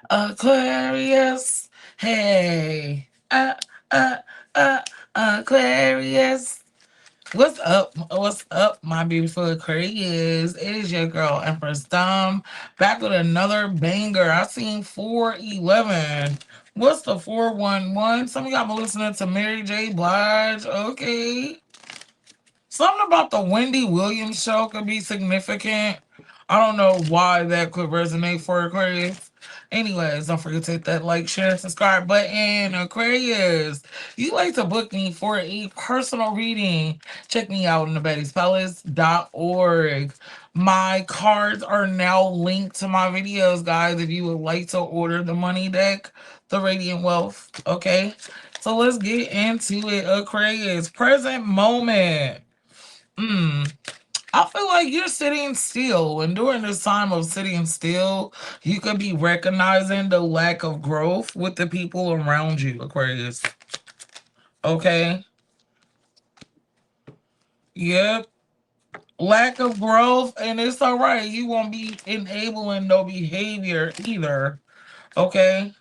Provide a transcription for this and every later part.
Aquarius. Hey. Uh, Aquarius. What's up? What's up, my beautiful Aquarius? It is your girl, Empress Dom, back with another banger. I seen 411. What's the 411? Some of y'all been listening to Mary J. Blige. Okay. Something about the Wendy Williams show could be significant. I don't know why that could resonate for Aquarius. Anyways, don't forget to hit that like, share, and subscribe button. Aquarius, you like to book me for a personal reading? Check me out on thebettyspalace.org. My cards are now linked to my videos, guys. If you would like to order the money deck, the Radiant Wealth. Okay, so let's get into it. Aquarius, present moment. Mm, I feel like you're sitting still, and during this time of sitting still, you could be recognizing the lack of growth with the people around you, Aquarius. Okay? Yep. Lack of growth, and it's all right. You won't be enabling no behavior either. Okay?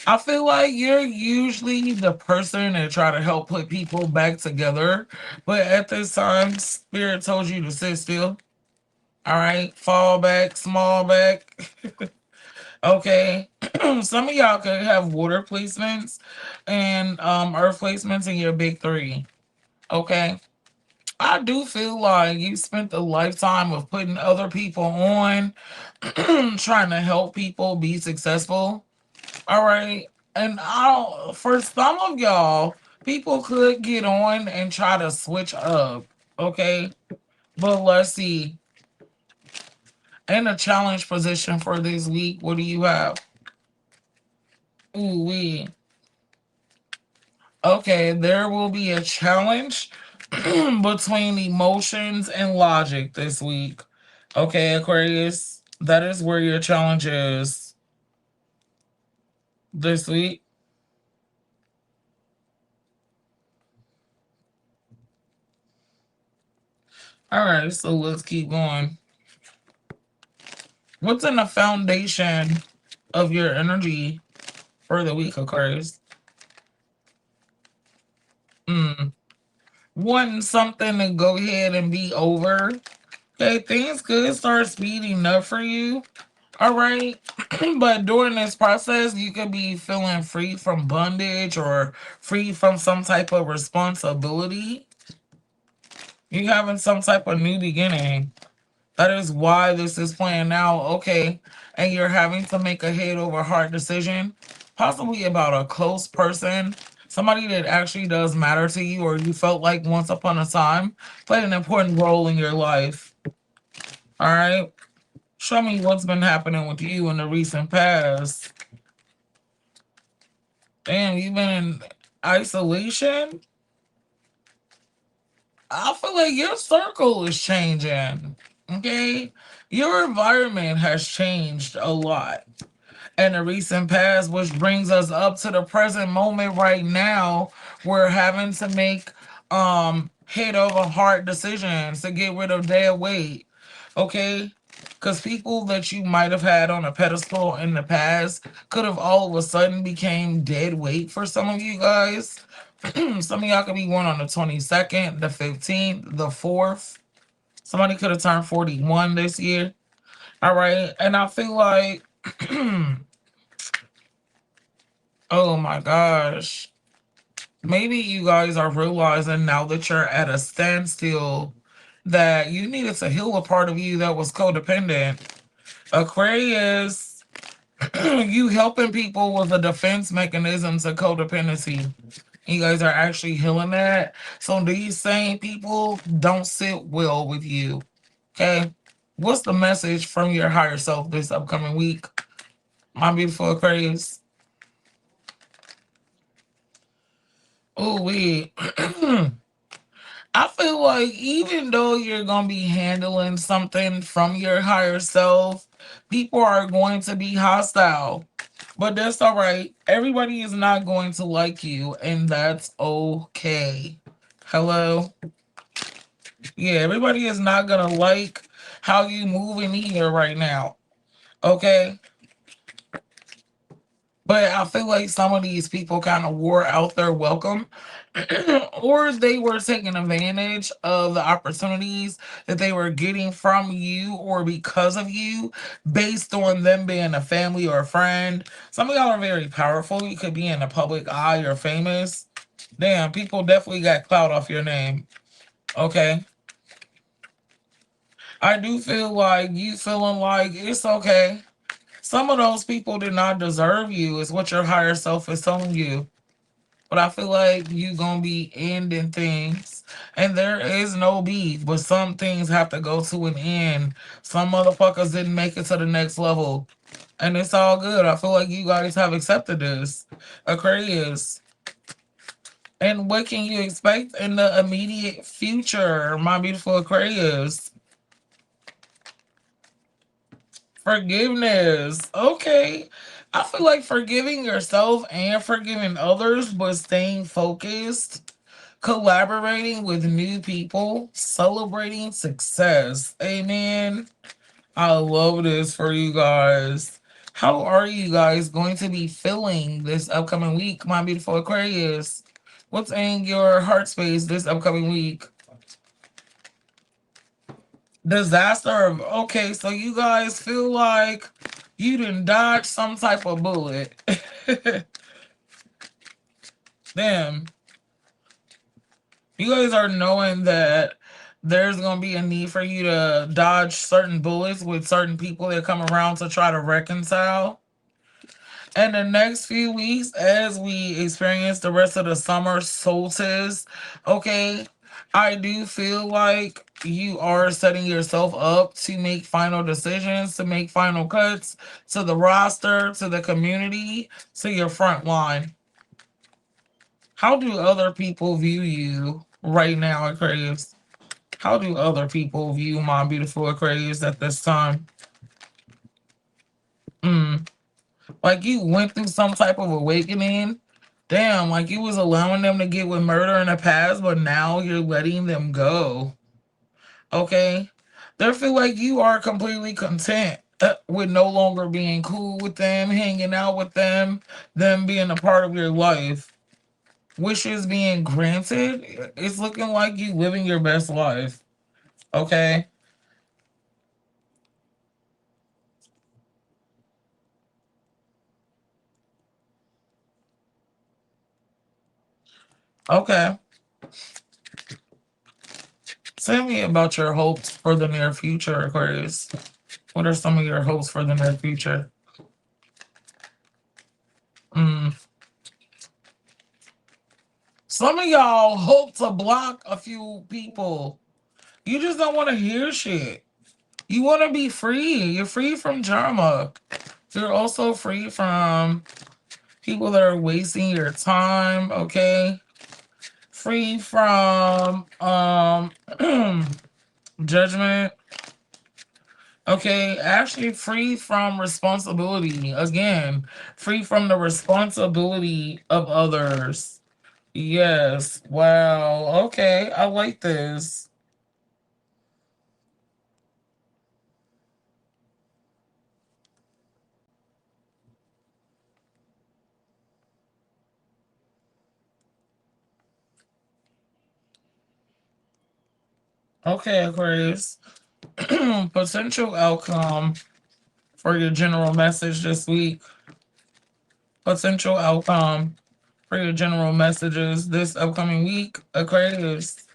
I feel like you're usually the person that try to help put people back together, but at this time, Spirit told you to sit still. All right, fall back, small back. Okay. Some of y'all could have water placements and earth placements in your big three. Okay. I do feel like you spent a lifetime of putting other people on, trying to help people be successful. All right. And for some of y'all, people could get on and try to switch up. Okay. But let's see. In a challenge position for this week, what do you have? Ooh, we. Okay, there will be a challenge between emotions and logic this week. Okay, Aquarius, that is where your challenge is this week. All right, so let's keep going. What's in the foundation of your energy for the week, Aquarius? Mm. Wanting something to go ahead and be over. Okay, things could start speeding up for you. All right. But during this process, you could be feeling free from bondage or free from some type of responsibility. You having some type of new beginning. That is why this is playing out. Okay. And you're having to make a head over heart decision, possibly about a close person, somebody that actually does matter to you, or you felt like once upon a time played an important role in your life. All right. Show me what's been happening with you in the recent past. Damn, you've been in isolation? I feel like your circle is changing. Okay? Your environment has changed a lot in the recent past, which brings us up to the present moment right now. We're having to make head over heart decisions to get rid of dead weight. Okay? Because people that you might have had on a pedestal in the past could have all of a sudden became dead weight for some of you guys. Some of y'all could be born on the 22nd, the 15th, the 4th. Somebody could have turned 41 this year. All right. And I feel like, oh my gosh, maybe you guys are realizing now that you're at a standstill that you needed to heal a part of you that was codependent. Aquarius, you helping people with a defense mechanism to codependency. You guys are actually healing that. So these same people don't sit well with you. Okay. What's the message from your higher self this upcoming week? My beautiful Aquarius. Oh, we. I feel like even though you're going to be handling something from your higher self, people are going to be hostile. But that's all right. Everybody is not going to like you, and that's okay. Hello? Yeah, everybody is not going to like how you move in here right now. Okay? But I feel like some of these people kind of wore out their welcome, or they were taking advantage of the opportunities that they were getting from you or because of you, based on them being a family or a friend. Some of y'all are very powerful. You could be in the public eye or famous. Damn, people definitely got clout off your name. Okay. I do feel like you feeling like it's okay. Some of those people did not deserve you, is what your higher self is telling you. But I feel like you gonna be ending things. And there is no beef, but some things have to go to an end. Some motherfuckers didn't make it to the next level. And it's all good. I feel like you guys have accepted this. Aquarius. And what can you expect in the immediate future, my beautiful Aquarius? Forgiveness. Okay. I feel like forgiving yourself and forgiving others, but staying focused, collaborating with new people, celebrating success. Amen. I love this for you guys. How are you guys going to be feeling this upcoming week, my beautiful Aquarius? What's in your heart space this upcoming week? Disaster. Okay, so you guys feel like you didn't dodge some type of bullet. Damn. You guys are knowing that there's going to be a need for you to dodge certain bullets with certain people that come around to try to reconcile. And the next few weeks, as we experience the rest of the summer solstice, okay, I do feel like you are setting yourself up to make final decisions, to make final cuts to the roster, to the community, to your front line. How do other people view you right now, Aquarius? How do other people view my beautiful Aquarius at this time? Mm. Like you went through some type of awakening. Damn, like you was allowing them to get with murder in the past, but now you're letting them go. Okay? They feel like you are completely content with no longer being cool with them, hanging out with them being a part of your life. Wishes being granted. It's looking like you living your best life. Okay? Okay. Tell me about your hopes for the near future, Aquarius. What are some of your hopes for the near future? Mm. Some of y'all hope to block a few people. You just don't want to hear shit. You want to be free. You're free from drama. You're also free from people that are wasting your time, okay? Free from judgment. Okay, actually free from responsibility. Again, free from the responsibility of others. Yes. Wow. Okay, I like this. Okay, Aquarius. Potential outcome for your general message this week. Potential outcome for your general messages this upcoming week, Aquarius.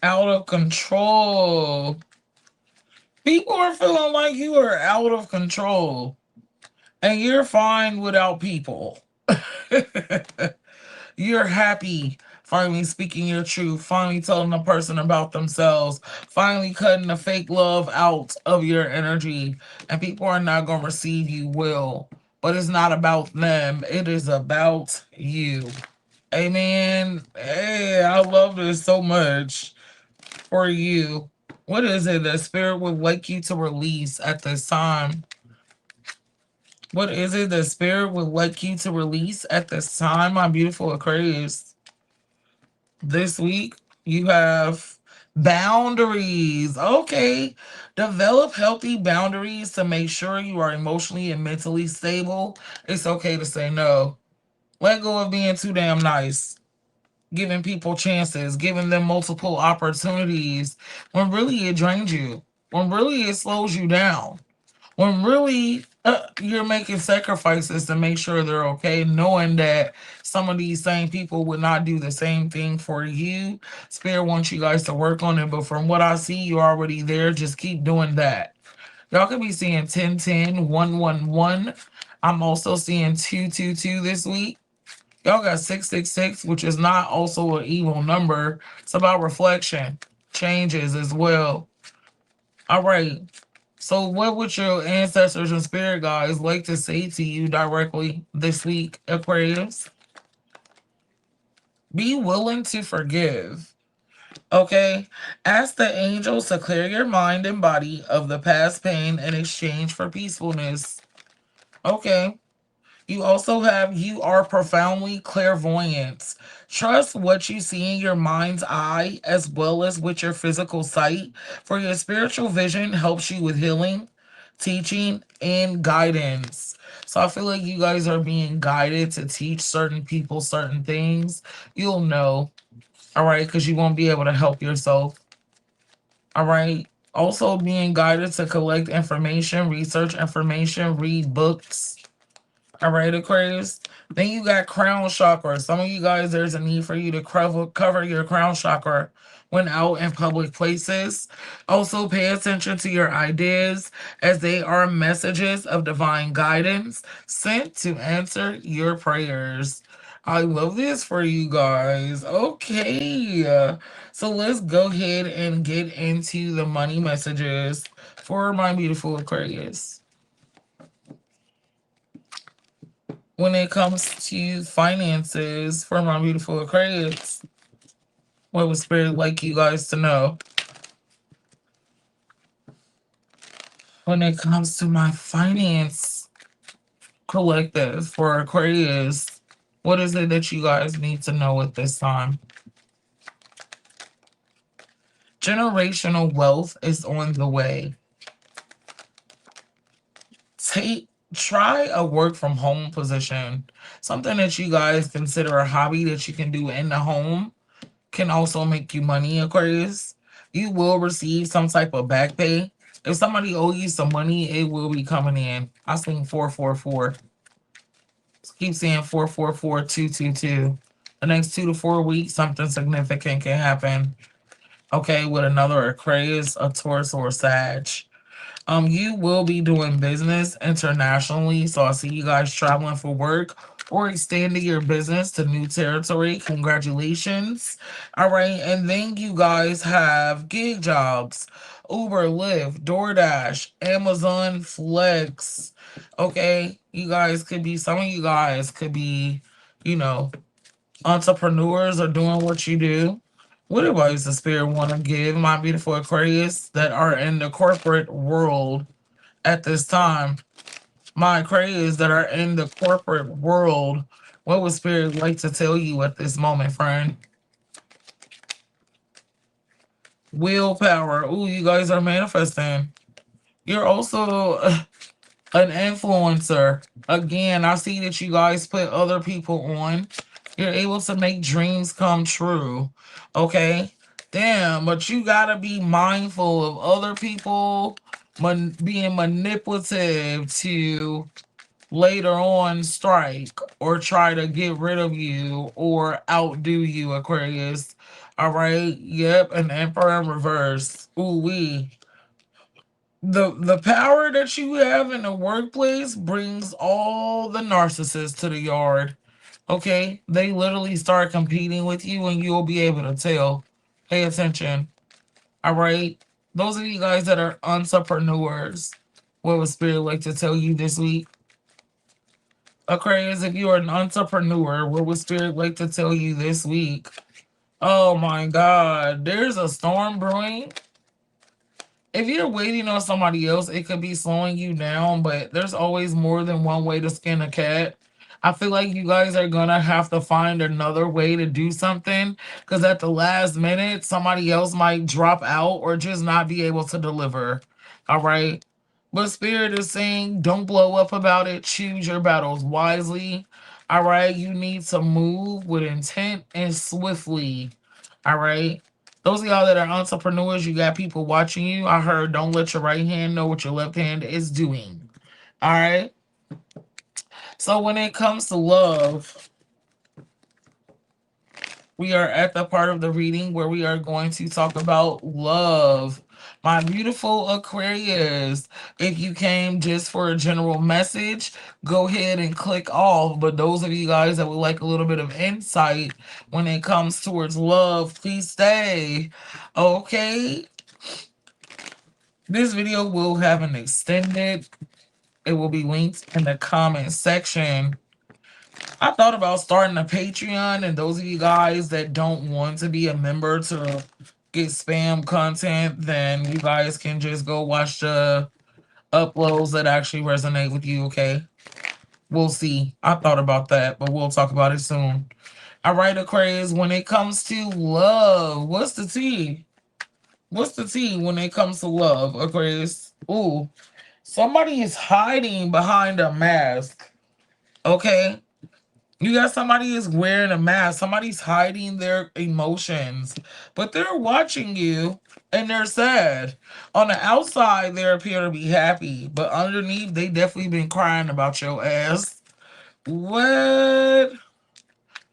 Out of control. People are feeling like you are out of control and you're fine without people. You're happy finally speaking your truth, finally telling a person about themselves, finally cutting the fake love out of your energy. And people are not going to receive you well. But it's not about them, it is about you. Amen. Hey, I love this so much for you. What is it that spirit would like you to release at this time? What is it that spirit would like you to release at this time, my beautiful Aquarius? This week, you have Boundaries. Okay. Develop healthy boundaries to make sure you are emotionally and mentally stable. It's okay to say no. Let go of being too damn nice. Giving people chances, giving them multiple opportunities when really it drains you, when really it slows you down, when really you're making sacrifices to make sure they're okay, knowing that some of these same people would not do the same thing for you. Spirit wants you guys to work on it, but from what I see, you're already there. Just keep doing that. Y'all could be seeing 10, 10, 1, 1, 1. I'm also seeing 2, 2, 2 this week. Y'all got 6, 6, 6, which is not also an evil number. It's about reflection, changes as well. All right. So, what would your ancestors and spirit guides like to say to you directly this week, Aquarius? Be willing to forgive. Okay? Ask the angels to clear your mind and body of the past pain in exchange for peacefulness. Okay? You also have you are profoundly clairvoyant. Trust what you see in your mind's eye as well as with your physical sight, for your spiritual vision helps you with healing, teaching, and guidance. So I feel like you guys are being guided to teach certain people certain things. You'll know, all right, because you won't be able to help yourself. All right. Also being guided to collect information, research information, read books. All right, Aquarius. Then you got crown chakra. Some of you guys, there's a need for you to cover your crown chakra when out in public places. Also, pay attention to your ideas as they are messages of divine guidance sent to answer your prayers. I love this for you guys. Okay. So let's go ahead and get into the money messages for my beautiful Aquarius. When it comes to finances for my beautiful Aquarius, what would Spirit like you guys to know? When it comes to my finance collective for Aquarius, what is it that you guys need to know at this time? Generational wealth is on the way. Try a work from home position, something that you guys consider a hobby that you can do in the home can also make you money, Aquarius. You will receive some type of back pay. If somebody owe you some money, it will be coming in. I seen 444. Keep saying 444 222. The next 2 to 4 weeks, something significant can happen. Okay, with another Aquarius, a Taurus, or a Sag. You will be doing business internationally. So I see you guys traveling for work or extending your business to new territory. Congratulations. All right. And then you guys have gig jobs. Uber, Lyft, DoorDash, Amazon Flex. Okay. You guys could be, some of you guys could be, you know, entrepreneurs or doing what you do. What advice does Spirit want to give my beautiful Aquarius that are in the corporate world at this time? My Aquarius that are in the corporate world, what would Spirit like to tell you at this moment, friend? Willpower. Ooh, you guys are manifesting. You're also an influencer. Again, I see that you guys put other people on. You're able to make dreams come true. Okay? Damn, but you gotta be mindful of other people being manipulative to later on strike or try to get rid of you or outdo you, Aquarius. All right? Yep, an emperor in reverse. Ooh wee. The power that you have in the workplace brings all the narcissists to the yard. Okay, they literally start competing with you, and you'll be able to tell. Pay attention. All right, those of you guys that are entrepreneurs, what would Spirit like to tell you this week? Aquarius, if you are an entrepreneur, what would Spirit like to tell you this week? Oh my God, there's a storm brewing. If you're waiting on somebody else, it could be slowing you down, but there's always more than one way to skin a cat. I feel like you guys are gonna have to find another way to do something because at the last minute, somebody else might drop out or just not be able to deliver. All right. But Spirit is saying, don't blow up about it. Choose your battles wisely. All right. You need to move with intent and swiftly. All right. Those of y'all that are entrepreneurs, you got people watching you. I heard don't let your right hand know what your left hand is doing. All right. So when it comes to love, we are at the part of the reading where we are going to talk about love. My beautiful Aquarius, if you came just for a general message, go ahead and click off. But those of you guys that would like a little bit of insight when it comes towards love, please stay. Okay. This video will have an extended, it will be linked in the comment section. I thought about starting a Patreon, and those of you guys that don't want to be a member to get spam content, then you guys can just go watch the uploads that actually resonate with you, okay? We'll see. I thought about that, but we'll talk about it soon. All right, Aquarius, when it comes to love, what's the tea? What's the tea when it comes to love, Aquarius? Ooh, somebody is hiding behind a mask, okay? You got somebody is wearing a mask. Somebody's hiding their emotions, but they're watching you and they're sad. On the outside, they appear to be happy, but underneath, they definitely been crying about your ass. What?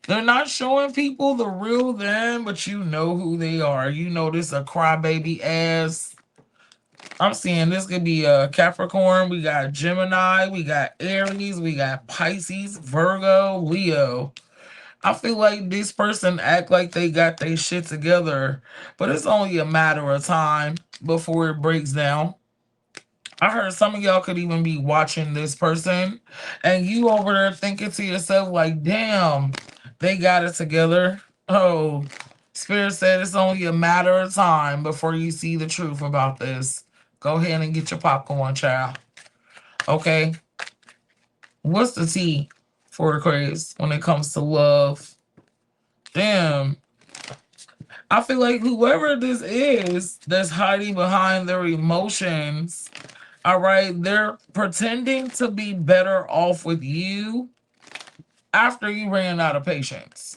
They're not showing people the real them, but you know who they are. You know this a crybaby ass. I'm seeing this could be a Capricorn. We got Gemini. We got Aries. We got Pisces, Virgo, Leo. I feel like this person act like they got their shit together, but it's only a matter of time before it breaks down. I heard some of y'all could even be watching this person, and you over there thinking to yourself like, damn, they got it together. Oh, Spirit said it's only a matter of time before you see the truth about this. Go ahead and get your popcorn, child. Okay. What's the tea for Aquarius when it comes to love? Damn. I feel like whoever this is that's hiding behind their emotions, all right, they're pretending to be better off with you after you ran out of patience.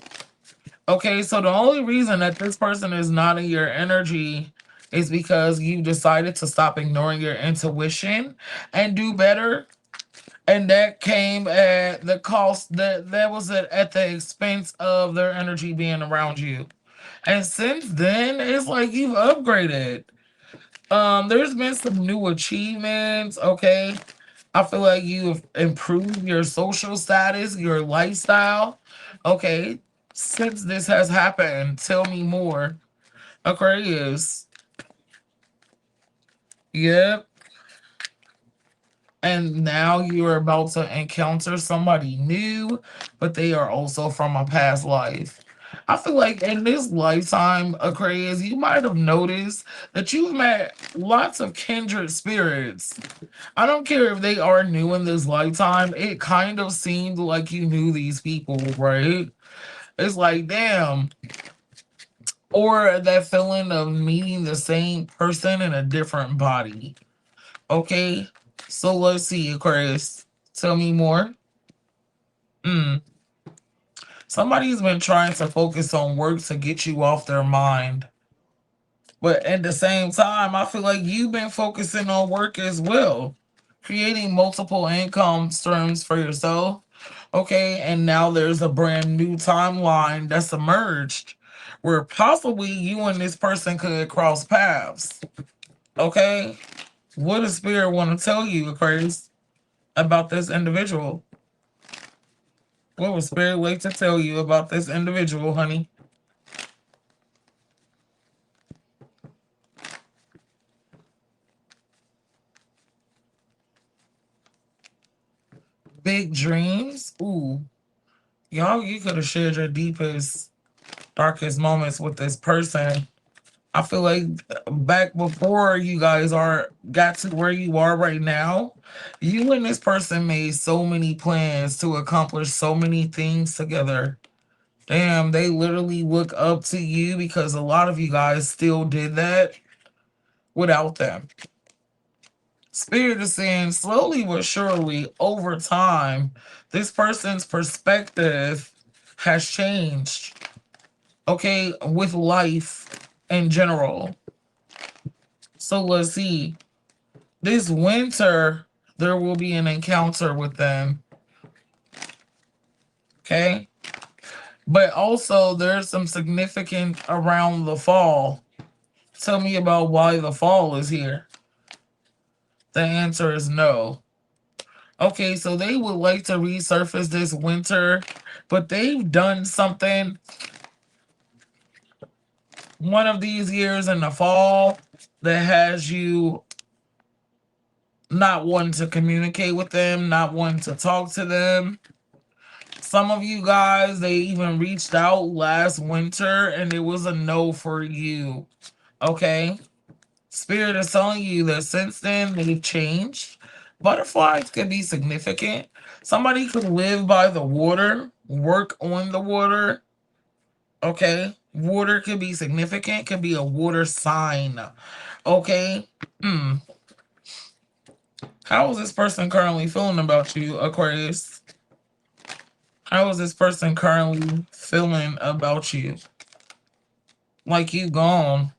Okay, so the only reason that this person is not in your energy is because you decided to stop ignoring your intuition and do better. And that came at the cost that was at the expense of their energy being around you. And since then, it's like you've upgraded. There's been some new achievements, okay? I feel like you've improved your social status, your lifestyle. Okay, since this has happened, tell me more. Aquarius. Yep. And now you're about to encounter somebody new, but they are also from a past life. I feel like in this lifetime, Aquarius, you might have noticed that you've met lots of kindred spirits. I don't care if they are new in this lifetime, it kind of seemed like you knew these people, right? It's like, damn. Or that feeling of meeting the same person in a different body. Okay, so let's see, Aquarius. Tell me more. Mm. Somebody's been trying to focus on work to get you off their mind. But at the same time, I feel like you've been focusing on work as well, creating multiple income streams for yourself. Okay, and now there's a brand new timeline that's emerged where possibly you and this person could cross paths. Okay, what does Spirit want to tell you, Aquarius, about this individual? What would Spirit like to tell you about this individual, honey? Big dreams? Ooh. Y'all, you could have shared your deepest, darkest moments with this person. I feel like back before you guys are got to where you are right now, you and this person made so many plans to accomplish so many things together. Damn, they literally look up to you because a lot of you guys still did that without them. Spirit is saying slowly but surely over time, this person's perspective has changed. Okay, with life in general. So let's see. This winter, there will be an encounter with them. Okay. But also, there's some significance around the fall. Tell me about why the fall is here. The answer is no. Okay, so they would like to resurface this winter, but they've done something one of these years in the fall that has you not wanting to communicate with them, not wanting to talk to them. Some of you guys, they even reached out last winter and it was a no for you. Okay? Spirit is telling you that since then they've changed. Butterflies could be significant. Somebody could live by the water, work on the water. Okay? Water could be significant, could be a water sign. Okay? Hmm. How is this person currently feeling about you, Aquarius? How is this person currently feeling about you? Like you gone.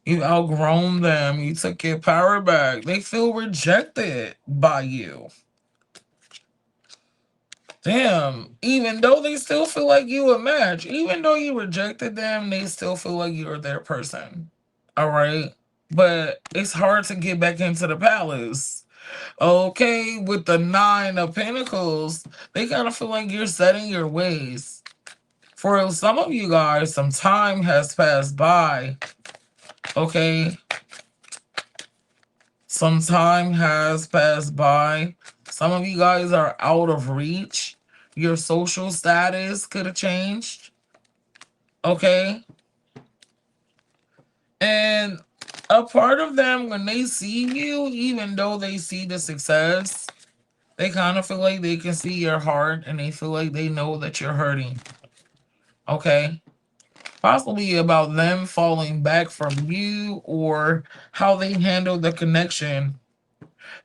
You outgrown them. You took your power back. They feel rejected by you. Damn. Even though they still feel like you a match, even though you rejected them, they still feel like you're their person. All right. But it's hard to get back into the palace. Okay. With the 9 of Pentacles, they kind of feel like you're setting your ways. For some of you guys, some time has passed by. Okay. Some time has passed by. Some of you guys are out of reach. Your social status could have changed. Okay. And a part of them, when they see you, even though they see the success, they kind of feel like they can see your heart and they feel like they know that you're hurting. Okay. Possibly about them falling back from you or how they handle the connection.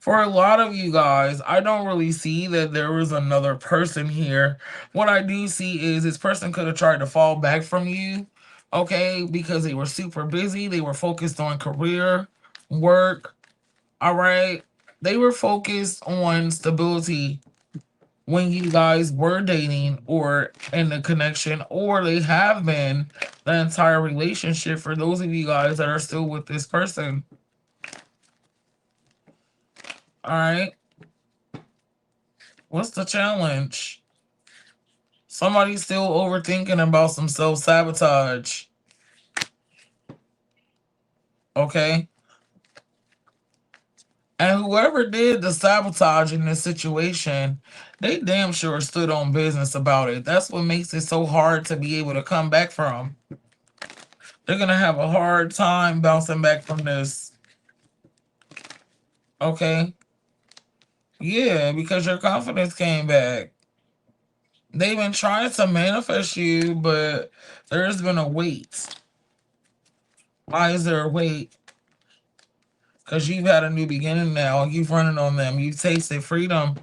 For a lot of you guys, I don't really see that there was another person here. What I do see is this person could have tried to fall back from you, okay, because they were super busy. They were focused on career, work, all right? They were focused on stability when you guys were dating or in a connection, or they have been the entire relationship for those of you guys that are still with this person. All right. What's the challenge? Somebody's still overthinking about some self-sabotage. Okay? And whoever did the sabotage in this situation, they damn sure stood on business about it. That's what makes it so hard to be able to come back from. They're going to have a hard time bouncing back from this. Okay? Yeah, because your confidence came back. They've been trying to manifest you, but there's been a wait. Why is there a wait? Because you've had a new beginning now. You've running on them. You've tasted freedom.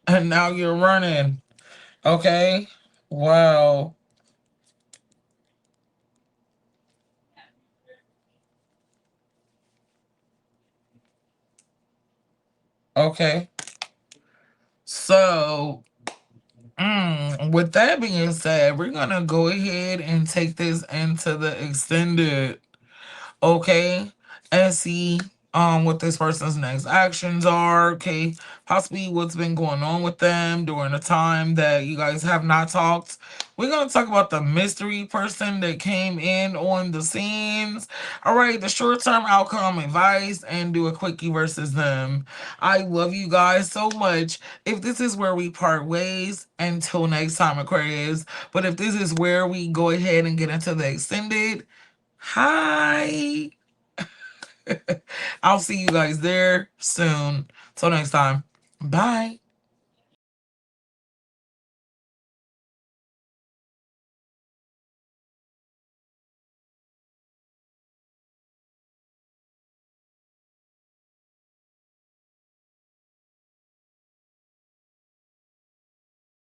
And now you're running. Okay? Wow. Okay. So, with that being said, we're going to go ahead and take this into the extended. Okay, and see what this person's next actions are. Okay, possibly what's been going on with them during the time that you guys have not talked. We're gonna talk about the mystery person that came in on the scenes. All right, the short-term outcome advice and do a quickie versus them. I love you guys so much. If this is where we part ways, until next time, Aquarius. But if this is where we go ahead and get into the extended, Hi. I'll see you guys there soon. Till next time. Bye.